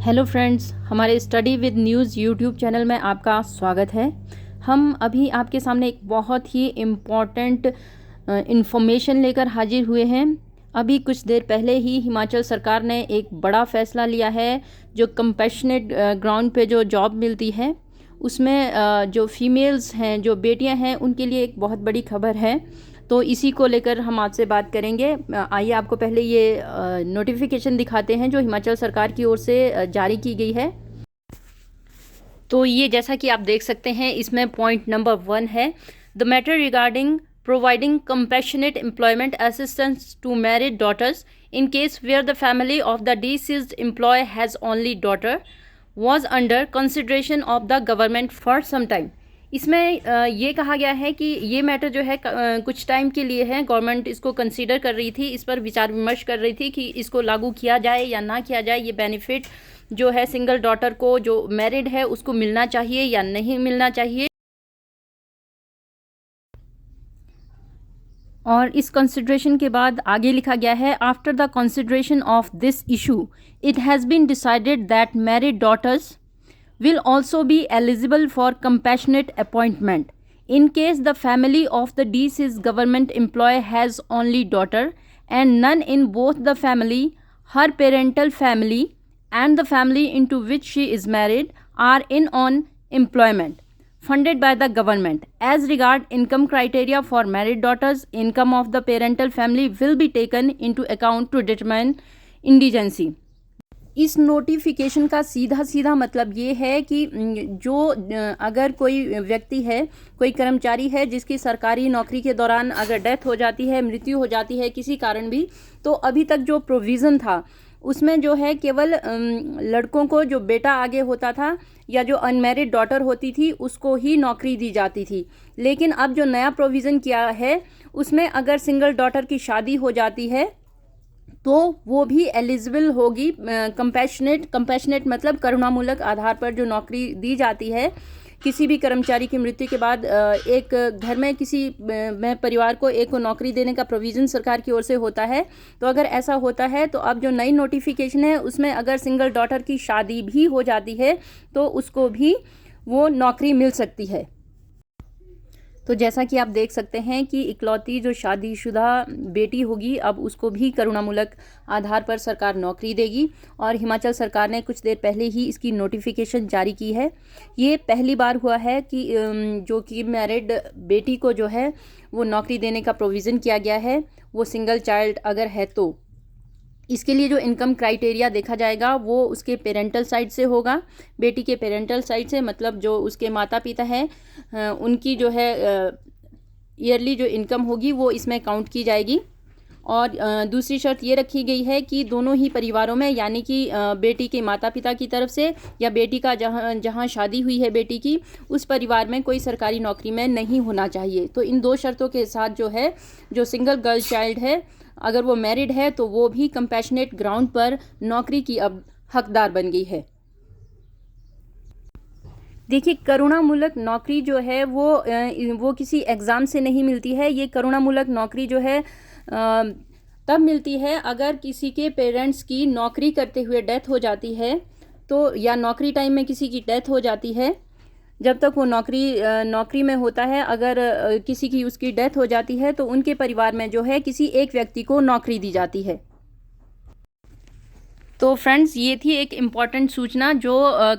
Hello friends, हमारे study with news YouTube channel में आपका स्वागत है। हम अभी आपके सामने एक बहुत ही इम्पॉर्टेंट इंफॉर्मेशन लेकर हाजिर हुए हैं। अभी कुछ देर पहले ही हिमाचल सरकार ने एक बड़ा फ़ैसला लिया है। जो कंपैशनेट ग्राउंड पे जो जॉब मिलती है उसमें जो फीमेल्स हैं, जो बेटियां हैं, उनके लिए एक बहुत बड़ी खबर है। तो इसी को लेकर हम आपसे बात करेंगे। आइए आपको पहले ये नोटिफिकेशन दिखाते हैं जो हिमाचल सरकार की ओर से जारी की गई है। तो ये जैसा कि आप देख सकते हैं, इसमें पॉइंट नंबर 1 है, the matter regarding providing compassionate employment assistance to married daughters in case where the family of the deceased employ has only daughter was under consideration of the government for some time. इसमें ये कहा गया है कि ये matter जो है कुछ टाइम के लिए है। गवर्नमेंट इसको कंसीडर कर रही थी, इस पर विचार विमर्श कर रही थी कि इसको लागू किया जाए या ना किया जाए। ये बेनिफिट जो है सिंगल डॉटर को जो मैरिड है उसको मिलना चाहिए या नहीं मिलना चाहिए। और इस कंसिडरेशन के बाद आगे लिखा गया है, after the consideration of this issue it has been decided that married daughters will also be eligible for compassionate appointment in case the family of the deceased government employee has only daughter and none in both the family, her parental family and the family into which she is married are in on employment funded by the government. As regard income criteria for married daughters, income of the parental family will be taken into account to determine indigency. इस notification का सीधा सीधा मतलब ये है कि जो अगर कोई व्यक्ति है, कोई कर्मचारी है जिसकी सरकारी नौकरी के दौरान अगर डेथ हो जाती है, मृत्यु हो जाती है किसी कारण भी, तो अभी तक जो प्रोविज़न था उसमें जो है केवल लड़कों को जो बेटा आगे होता था या जो अनमैरिड डॉटर होती थी उसको ही नौकरी दी जाती थी। लेकिन अब जो नया प्रोविज़न किया है उसमें अगर सिंगल डॉटर की शादी हो जाती है तो वो भी एलिजिबल होगी। कंपैशनेट मतलब करुणामूलक आधार पर जो नौकरी दी जाती है किसी भी कर्मचारी की मृत्यु के बाद, एक घर में किसी में परिवार को एक को नौकरी देने का प्रोविज़न सरकार की ओर से होता है। तो अगर ऐसा होता है तो अब जो नई नोटिफिकेशन है उसमें अगर सिंगल डॉटर की शादी भी हो जाती है तो उसको भी वो नौकरी मिल सकती है। तो जैसा कि आप देख सकते हैं कि इकलौती जो शादीशुदा बेटी होगी अब उसको भी करुणामूलक आधार पर सरकार नौकरी देगी। और हिमाचल सरकार ने कुछ देर पहले ही इसकी नोटिफिकेशन जारी की है। ये पहली बार हुआ है कि जो कि मैरिड बेटी को जो है वो नौकरी देने का प्रोविज़न किया गया है, वो सिंगल चाइल्ड अगर है तो। इसके लिए जो इनकम क्राइटेरिया देखा जाएगा वो उसके पेरेंटल साइड से होगा। बेटी के पेरेंटल साइड से मतलब जो उसके माता पिता हैं उनकी जो है ईयरली जो इनकम होगी वो इसमें काउंट की जाएगी। और दूसरी शर्त ये रखी गई है कि दोनों ही परिवारों में, यानी कि बेटी के माता पिता की तरफ से या बेटी का जहाँ शादी हुई है बेटी की, उस परिवार में कोई सरकारी नौकरी में नहीं होना चाहिए। तो इन दो शर्तों के साथ जो है जो सिंगल गर्ल चाइल्ड है अगर वो मैरिड है तो वो भी कंपैशनेट ग्राउंड पर नौकरी की अब हकदार बन गई है। देखिए, करुणामूलक नौकरी जो है वो किसी एग्ज़ाम से नहीं मिलती है। ये करुणामूलक नौकरी जो है तब मिलती है अगर किसी के पेरेंट्स की नौकरी करते हुए डेथ हो जाती है, तो या नौकरी टाइम में किसी की डेथ हो जाती है, जब तक वो नौकरी में होता है, अगर किसी की उसकी डेथ हो जाती है तो उनके परिवार में जो है किसी एक व्यक्ति को नौकरी दी जाती है। तो फ्रेंड्स, ये थी एक इम्पॉर्टेंट सूचना जो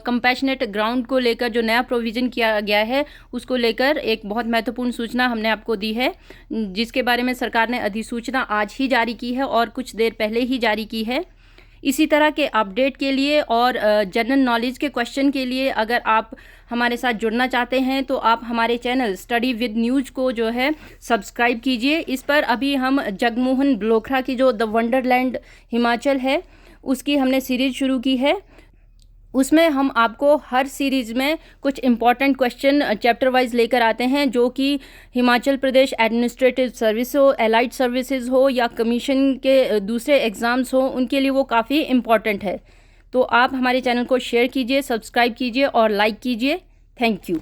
कंपैशनेट ग्राउंड को लेकर जो नया प्रोविज़न किया गया है उसको लेकर एक बहुत महत्वपूर्ण सूचना हमने आपको दी है, जिसके बारे में सरकार ने अधिसूचना आज ही जारी की है और कुछ देर पहले ही जारी की है। इसी तरह के अपडेट के लिए और जनरल नॉलेज के क्वेश्चन के लिए अगर आप हमारे साथ जुड़ना चाहते हैं तो आप हमारे चैनल स्टडी विद न्यूज़ को जो है सब्सक्राइब कीजिए। इस पर अभी हम जगमोहन ब्लोखरा की जो द वंडरलैंड हिमाचल है उसकी हमने सीरीज़ शुरू की है। उसमें हम आपको हर सीरीज़ में कुछ इम्पॉर्टेंट क्वेश्चन चैप्टर वाइज लेकर आते हैं जो कि हिमाचल प्रदेश एडमिनिस्ट्रेटिव सर्विस हो, एलाइड सर्विसेज हो या कमीशन के दूसरे एग्ज़ाम्स हो, उनके लिए वो काफ़ी इम्पॉर्टेंट है। तो आप हमारे चैनल को शेयर कीजिए, सब्सक्राइब कीजिए और लाइक कीजिए। Thank you.